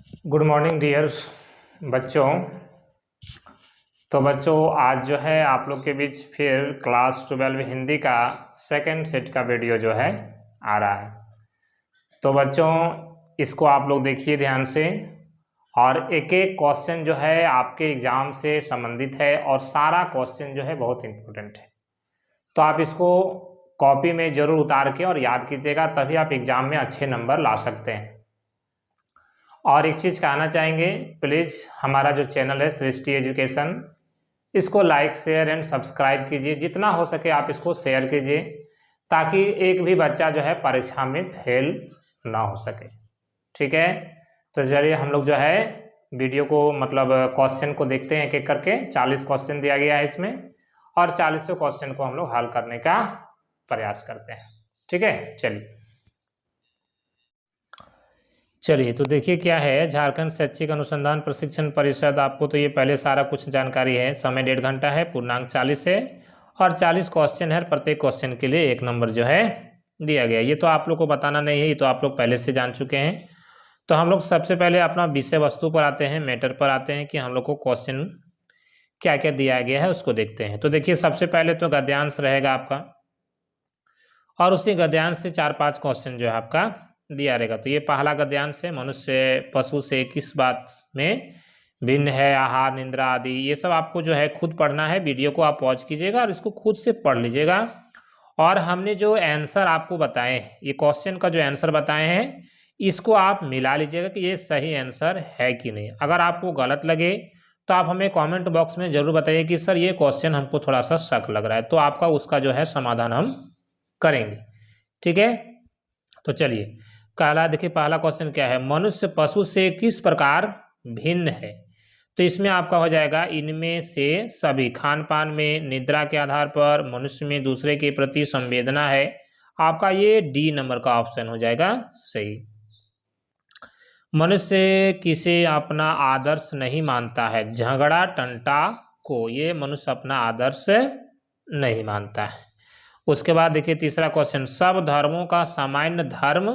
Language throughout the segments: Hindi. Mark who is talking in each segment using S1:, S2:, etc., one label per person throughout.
S1: गुड मॉर्निंग डियर्स बच्चों। तो बच्चों आज जो है आप लोग के बीच फिर क्लास 12 हिंदी का सेकंड सेट का वीडियो जो है आ रहा है। तो बच्चों इसको आप लोग देखिए ध्यान से, और एक एक क्वेश्चन जो है आपके एग्ज़ाम से संबंधित है और सारा क्वेश्चन जो है बहुत इम्पोर्टेंट है। तो आप इसको कॉपी में ज़रूर उतार के और याद कीजिएगा, तभी आप एग्ज़ाम में अच्छे नंबर ला सकते हैं। और एक चीज़ कहना चाहेंगे, प्लीज़ हमारा जो चैनल है सृष्टि एजुकेशन, इसको लाइक शेयर एंड सब्सक्राइब कीजिए। जितना हो सके आप इसको शेयर कीजिए, ताकि एक भी बच्चा जो है परीक्षा में फेल ना हो सके। ठीक है, तो चलिए हम लोग जो है वीडियो को मतलब क्वेश्चन को देखते हैं एक एक करके। 40 क्वेश्चन दिया गया है इसमें, और 40 क्वेश्चन को हम लोग हल करने का प्रयास करते हैं। ठीक है, चलिए तो देखिए क्या है, झारखंड शैक्षिक अनुसंधान प्रशिक्षण परिषद, आपको तो ये पहले सारा कुछ जानकारी है। समय 1.5 घंटा है, पूर्णांक 40 है और 40 क्वेश्चन है। प्रत्येक क्वेश्चन के लिए 1 नंबर जो है दिया गया। ये तो आप लोग को बताना नहीं है, ये तो आप लोग पहले से जान चुके हैं। तो हम लोग सबसे पहले अपना विषय वस्तु पर आते हैं, मैटर पर आते हैं कि हम लोग को क्वेश्चन क्या क्या दिया गया है उसको देखते हैं। तो देखिए सबसे पहले तो गद्यांश रहेगा आपका, और उसी गद्यांश से 4-5 क्वेश्चन जो है आपका दिया रहेगा। तो ये पहला गद्यांश है, मनुष्य पशु से किस बात में भिन्न है, आहार निद्रा आदि। ये सब आपको जो है खुद पढ़ना है। वीडियो को आप पॉज कीजिएगा और इसको खुद से पढ़ लीजिएगा। और हमने जो आंसर आपको बताए हैं, ये क्वेश्चन का जो आंसर बताए हैं, इसको आप मिला लीजिएगा कि ये सही आंसर है कि नहीं। अगर आपको गलत लगे तो आप हमें कमेंट बॉक्स में ज़रूर बताइए कि सर ये क्वेश्चन हमको थोड़ा सा शक लग रहा है, तो आपका उसका जो है समाधान हम करेंगे। ठीक है, तो चलिए देखिए पहला क्वेश्चन क्या है, मनुष्य पशु से किस प्रकार भिन्न है। तो इसमें आपका हो जाएगा इनमें से सभी। खान पान में, निद्रा के आधार पर, मनुष्य में दूसरे के प्रति संवेदना है। आपका ये डी नंबर का ऑप्शन हो जाएगा सही। मनुष्य किसे अपना आदर्श नहीं मानता है, झगड़ा टंटा को ये मनुष्य अपना आदर्श नहीं मानता है। उसके बाद देखिए तीसरा क्वेश्चन, सब धर्मों का सामान्य धर्म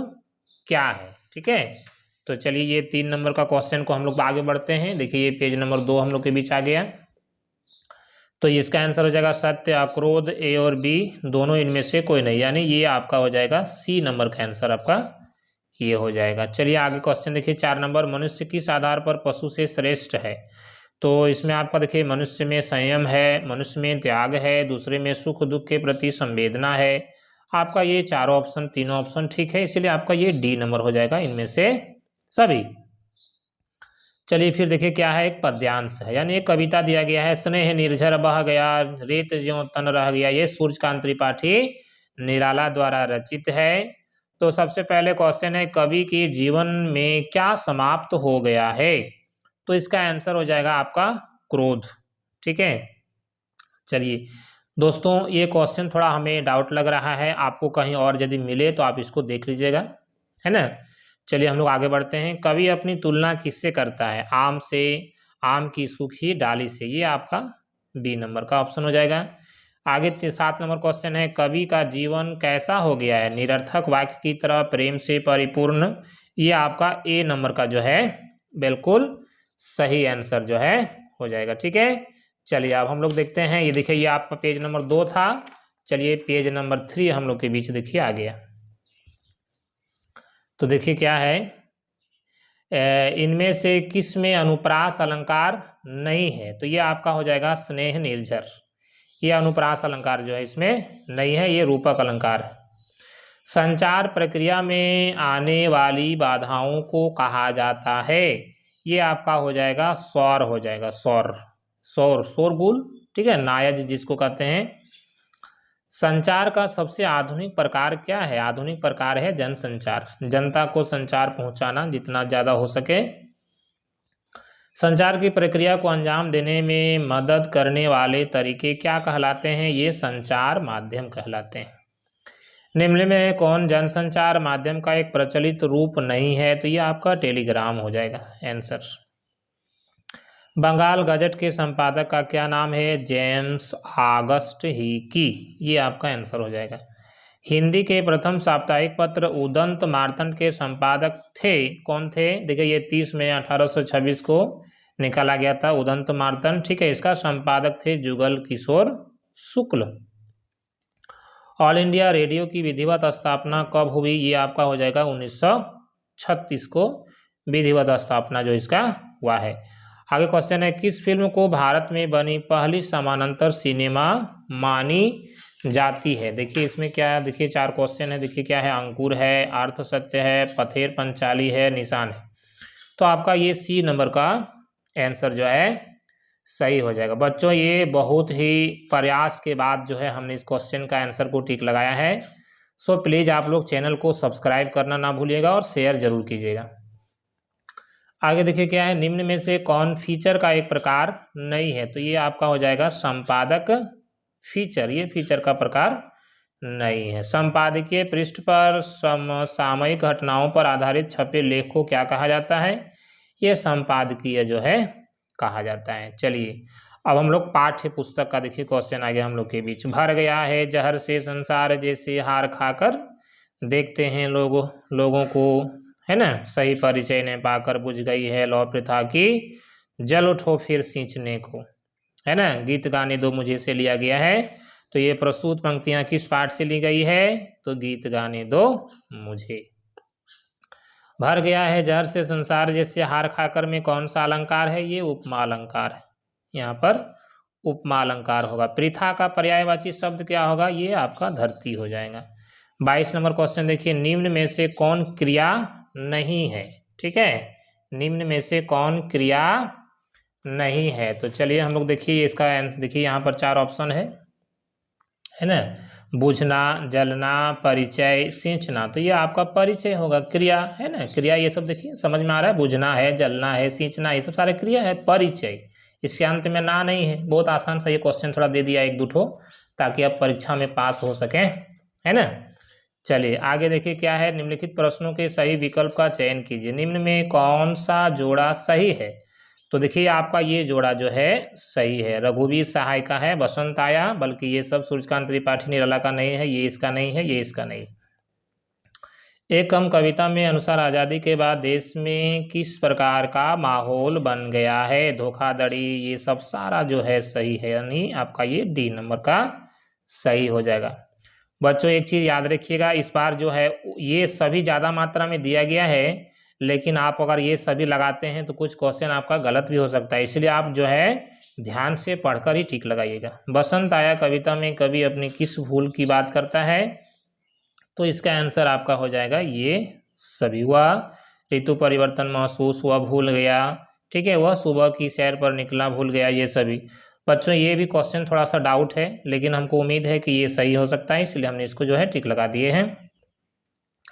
S1: क्या है। ठीक है, तो चलिए ये 3 नंबर का क्वेश्चन को हम लोग आगे बढ़ते हैं। देखिए ये पेज नंबर 2 हम लोग के बीच आ गया। तो इसका आंसर हो जाएगा सत्य, अक्रोध, ए और बी दोनों इनमें से कोई नहीं, यानी ये आपका हो जाएगा सी नंबर का आंसर आपका ये हो जाएगा। चलिए आगे क्वेश्चन देखिए 4 नंबर, मनुष्य किस आधार पर पशु से श्रेष्ठ है। तो इसमें आपका देखिए मनुष्य में संयम है, मनुष्य में त्याग है, दूसरे में सुख दुख के प्रति संवेदना है। आपका ये चारों ऑप्शन, तीनों ऑप्शन ठीक है, इसलिए आपका ये डी नंबर हो जाएगा इनमें से सभी। चलिए फिर देखिए क्या है, एक पद्यांश है, यानी एक कविता दिया गया है। स्नेह निर्झर बह गया, रेत ज्यों तन रह गया, ये सूर्यकांत त्रिपाठी निराला द्वारा रचित है। तो सबसे पहले क्वेश्चन है, कवि के जीवन में क्या समाप्त हो गया है। तो इसका आंसर हो जाएगा आपका क्रोध। ठीक है, चलिए दोस्तों ये क्वेश्चन थोड़ा हमें डाउट लग रहा है, आपको कहीं और यदि मिले तो आप इसको देख लीजिएगा, है ना। चलिए हम लोग आगे बढ़ते हैं। कवि अपनी तुलना किससे करता है, आम से, आम की सूखी डाली से, ये आपका बी नंबर का ऑप्शन हो जाएगा। आगे 7 नंबर क्वेश्चन है, कवि का जीवन कैसा हो गया है, निरर्थक वाक्य की तरह, प्रेम से परिपूर्ण। ये आपका ए नंबर का जो है बिल्कुल सही आंसर जो है हो जाएगा। ठीक है, चलिए अब हम लोग देखते हैं। ये देखिए ये आपका पेज नंबर 2 था। चलिए पेज नंबर 3 हम लोग के बीच देखिए आ गया। तो देखिए क्या है, इनमें से किस में अनुप्रास अलंकार नहीं है। तो ये आपका हो जाएगा स्नेह निर्झर, ये अनुप्रास अलंकार जो है इसमें नहीं है, ये रूपक अलंकार है। संचार प्रक्रिया में आने वाली बाधाओं को कहा जाता है, ये आपका हो जाएगा स्वर हो जाएगा, स्वर, शोर, शोरगुल। ठीक है, नायज जिसको कहते हैं। संचार का सबसे आधुनिक प्रकार क्या है, आधुनिक प्रकार है जनसंचार, जनता को संचार पहुंचाना जितना ज़्यादा हो सके। संचार की प्रक्रिया को अंजाम देने में मदद करने वाले तरीके क्या कहलाते हैं, ये संचार माध्यम कहलाते हैं। निम्न में कौन जनसंचार माध्यम का एक प्रचलित रूप नहीं है। तो ये आपका टेलीग्राम हो जाएगा आंसर। बंगाल गजट के संपादक का क्या नाम है, जेम्स ऑगस्ट हिकी, ये आपका आंसर हो जाएगा। हिंदी के प्रथम साप्ताहिक पत्र उदंत मार्तंड के संपादक थे, कौन थे? देखिए ये 30 मई 1826 को निकाला गया था उदंत मार्तंड, ठीक है। इसका संपादक थे जुगल किशोर शुक्ल। ऑल इंडिया रेडियो की विधिवत स्थापना कब हुई? ये आपका हो जाएगा 1936 को विधिवत स्थापना जो इसका हुआ है। आगे क्वेश्चन है, किस फिल्म को भारत में बनी पहली समानांतर सिनेमा मानी जाती है? देखिए इसमें क्या है, देखिए 4 क्वेश्चन है, देखिए क्या है, अंकुर है, अर्थ सत्य है, पथेर पंचाली है, निशान है। तो आपका ये सी नंबर का आंसर जो है सही हो जाएगा। बच्चों ये बहुत ही प्रयास के बाद जो है हमने इस क्वेश्चन का आंसर को टिक लगाया है। सो प्लीज़ आप लोग चैनल को सब्सक्राइब करना ना भूलिएगा और शेयर जरूर कीजिएगा। आगे देखिए क्या है, निम्न में से कौन फीचर का एक प्रकार नहीं है? तो ये आपका हो जाएगा संपादक फीचर, ये फीचर का प्रकार नहीं है। संपादकीय पृष्ठ पर समसामयिक घटनाओं पर आधारित छपे लेख को क्या कहा जाता है? ये संपादकीय जो है कहा जाता है। चलिए अब हम लोग पाठ्य पुस्तक का देखिए क्वेश्चन आ गया हम लोग के बीच। भर गया है जहर से संसार जैसे हार खाकर, देखते हैं लोगों को, है ना, सही परिचय ने पाकर, बुझ गई है लौ प्रथा की, जल उठो फिर सींचने को, है ना। गीत गाने दो मुझे से लिया गया है। तो ये प्रस्तुत पंक्तियां किस पाठ से ली गई है? तो गीत गाने दो मुझे। भर गया है जहर से संसार जैसे हार खाकर में कौन सा अलंकार है? ये उपमा अलंकार है। यहाँ पर उपमा अलंकार होगा। पृथा का पर्यायवाची शब्द क्या होगा? ये आपका धरती हो जाएगा। 22 नंबर क्वेश्चन देखिए, निम्न में से कौन क्रिया नहीं है? ठीक है, निम्न में से कौन क्रिया नहीं है? तो चलिए हम लोग देखिए इसका देखिए यहाँ पर 4 ऑप्शन है ना, बुझना, जलना, परिचय, सींचना। तो ये आपका परिचय होगा, क्रिया है ना, क्रिया ये सब देखिए समझ में आ रहा है, बुझना है, जलना है, सींचना, ये सब सारे क्रिया है। परिचय, इसके अंत में ना नहीं है। बहुत आसान सा ये क्वेश्चन थोड़ा दे दिया 1-2 ठो, ताकि आप परीक्षा में पास हो सकें, है ना। चलिए आगे देखिए क्या है, निम्नलिखित प्रश्नों के सही विकल्प का चयन कीजिए। निम्न में कौन सा जोड़ा सही है? तो देखिए आपका ये जोड़ा जो है सही है। रघुवीर सहाय का है, बसंत आया, बल्कि ये सब सूर्यकांत त्रिपाठी निराला का नहीं है, ये इसका नहीं है, ये इसका नहीं। एक कम कविता में अनुसार आज़ादी के बाद देश में किस प्रकार का माहौल बन गया है? धोखाधड़ी, ये सब सारा जो है सही है, यानी आपका ये डी नंबर का सही हो जाएगा। बच्चों एक चीज़ याद रखिएगा, इस बार जो है ये सभी ज़्यादा मात्रा में दिया गया है, लेकिन आप अगर ये सभी लगाते हैं तो कुछ क्वेश्चन आपका गलत भी हो सकता है, इसलिए आप जो है ध्यान से पढ़कर ही टिक लगाइएगा। बसंत आया कविता में कवि अपनी किस भूल की बात करता है? तो इसका आंसर आपका हो जाएगा ये सभी। हुआ ऋतु परिवर्तन महसूस हुआ, भूल गया, ठीक है, वह सुबह की सैर पर निकला, भूल गया, ये सभी। बच्चों ये भी क्वेश्चन थोड़ा सा डाउट है, लेकिन हमको उम्मीद है कि ये सही हो सकता है, इसलिए हमने इसको जो है टिक लगा दिए हैं।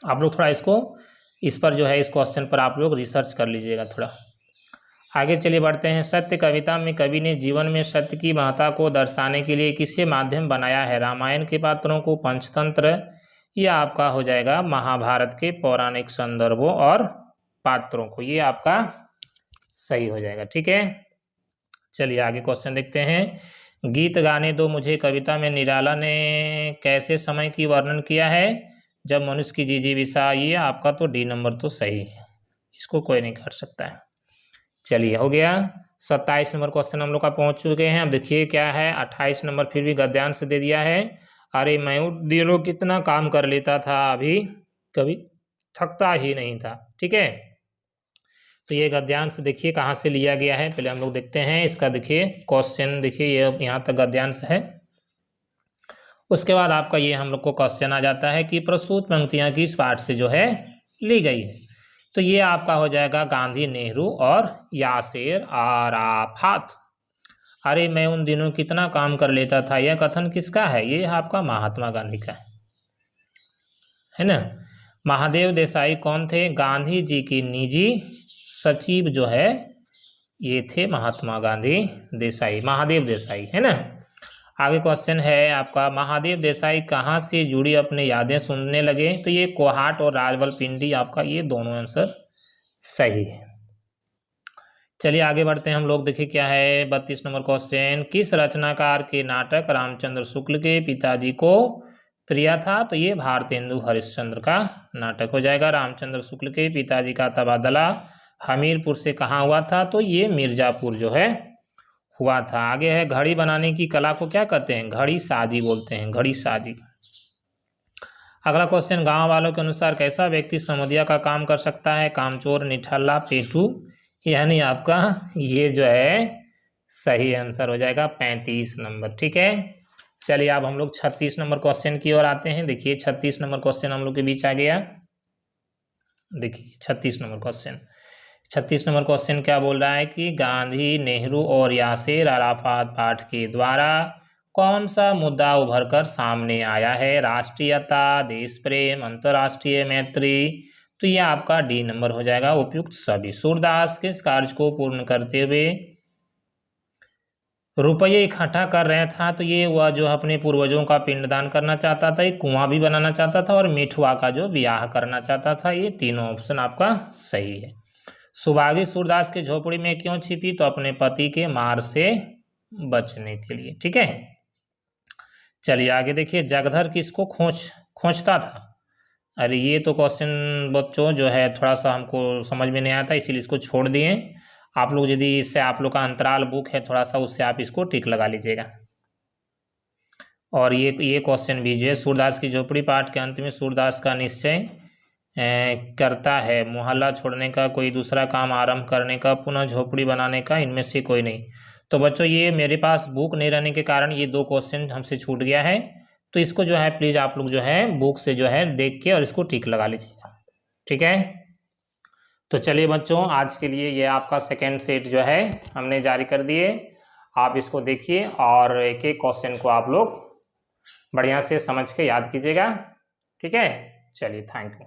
S1: आप लोग थोड़ा इसको इस पर जो है इस क्वेश्चन पर आप लोग रिसर्च कर लीजिएगा थोड़ा। आगे चलिए बढ़ते हैं। सत्य कविता में कवि ने जीवन में सत्य की महत्ता को दर्शाने के लिए किसे माध्यम बनाया है? रामायण के पात्रों को, पंचतंत्र, या आपका हो जाएगा महाभारत के पौराणिक संदर्भों और पात्रों को। ये आपका सही हो जाएगा, ठीक है। चलिए आगे क्वेश्चन देखते हैं। गीत गाने दो मुझे कविता में निराला ने कैसे समय की वर्णन किया है? जब मनुष्य की जिजीविषा। ये आपका तो डी नंबर तो सही है, इसको कोई नहीं कर सकता है। चलिए हो गया। 27 नंबर क्वेश्चन हम लोग का पहुंच चुके हैं। अब देखिए क्या है, 28 नंबर फिर भी गद्यांश से दे दिया है। अरे मैं दिनों कितना काम कर लेता था, अभी कभी थकता ही नहीं था, ठीक है। तो ये गद्यांश देखिए कहाँ से लिया गया है, पहले हम लोग देखते हैं इसका। देखिए क्वेश्चन देखिए ये यहाँ तक गद्यांश है, उसके बाद आपका ये हम लोग को क्वेश्चन आ जाता है कि प्रस्तुत पंक्तियाँ किस पाठ से जो है ली गई है। तो ये आपका हो जाएगा गांधी, नेहरू और यासेर अराफात। अरे मैं उन दिनों कितना काम कर लेता था, यह कथन किसका है? ये आपका महात्मा गांधी का है ना। महादेव देसाई कौन थे? गांधी जी की निजी सचिव जो है ये थे महात्मा गांधी देसाई, महादेव देसाई, है ना। आगे क्वेश्चन है आपका, महादेव देसाई कहाँ से जुड़ी अपने यादें सुनने लगे? तो ये कोहाट और रावलपिंडी, आपका ये दोनों आंसर सही है। चलिए आगे बढ़ते हैं हम लोग। देखिए क्या है 32 नंबर क्वेश्चन, किस रचनाकार के नाटक रामचंद्र शुक्ल के पिताजी को प्रिया था, तो ये भारतेंदु हरिश्चंद्र का नाटक हो जाएगा। रामचंद्र शुक्ल के पिताजी का तबादला हमीरपुर से कहाँ हुआ था, तो ये मिर्जापुर जो है हुआ था। आगे है घड़ी बनाने की कला को क्या कहते हैं, घड़ी साजी बोलते हैं, घड़ी साजी। अगला क्वेश्चन, गांव वालों के अनुसार कैसा व्यक्ति समोदिया का काम कर सकता है, कामचोर, निठल्ला, पेटू, यानी आपका ये जो है सही आंसर हो जाएगा 35 नंबर। ठीक है, चलिए अब हम लोग 36 नंबर क्वेश्चन की ओर आते हैं। देखिए 36 नंबर क्वेश्चन हम लोग के बीच आ गया। देखिए 36 नंबर क्वेश्चन, 36 नंबर क्वेश्चन क्या बोल रहा है कि गांधी, नेहरू और यासिर अराफात पाठ के द्वारा कौन सा मुद्दा उभर कर सामने आया है, राष्ट्रीयता, देश प्रेम, अंतर्राष्ट्रीय मैत्री, तो यह आपका डी नंबर हो जाएगा, उपयुक्त सभी। सूरदास के इस कार्य को पूर्ण करते हुए रुपये इकट्ठा कर रहा था, तो ये वह जो अपने पूर्वजों का पिंडदान करना चाहता था, एक कुआं भी बनाना चाहता था और मिठुआ का जो ब्याह करना चाहता था। ये तीनों ऑप्शन आपका सही है। सुभागी सूरदास के झोपड़ी में क्यों छिपी, तो अपने पति के मार से बचने के लिए। ठीक है, चलिए आगे देखिए, जगधर किसको खोजता था। अरे ये तो क्वेश्चन बच्चों जो है थोड़ा सा हमको समझ में नहीं आया था, इसीलिए इसको छोड़ दिए। आप लोग यदि इससे आप लोग का अंतराल बुक है थोड़ा सा, उससे आप इसको टिक लगा लीजिएगा। और ये क्वेश्चन भी जो है, सूरदास की झोपड़ी पाठ के अंत में सूरदास का निश्चय करता है मोहल्ला छोड़ने का, कोई दूसरा काम आरंभ करने का, पुनः झोपड़ी बनाने का, इनमें से कोई नहीं। तो बच्चों ये मेरे पास बुक नहीं रहने के कारण ये दो क्वेश्चन हमसे छूट गया है, तो इसको जो है प्लीज़ आप लोग जो है बुक से जो है देख के और इसको टिक लगा लीजिएगा। ठीक है, तो चलिए बच्चों आज के लिए ये आपका सेकेंड सेट जो है हमने जारी कर दिए। आप इसको देखिए और एक एक क्वेश्चन को आप लोग बढ़िया से समझ के याद कीजिएगा। ठीक है, चलिए थैंक यू।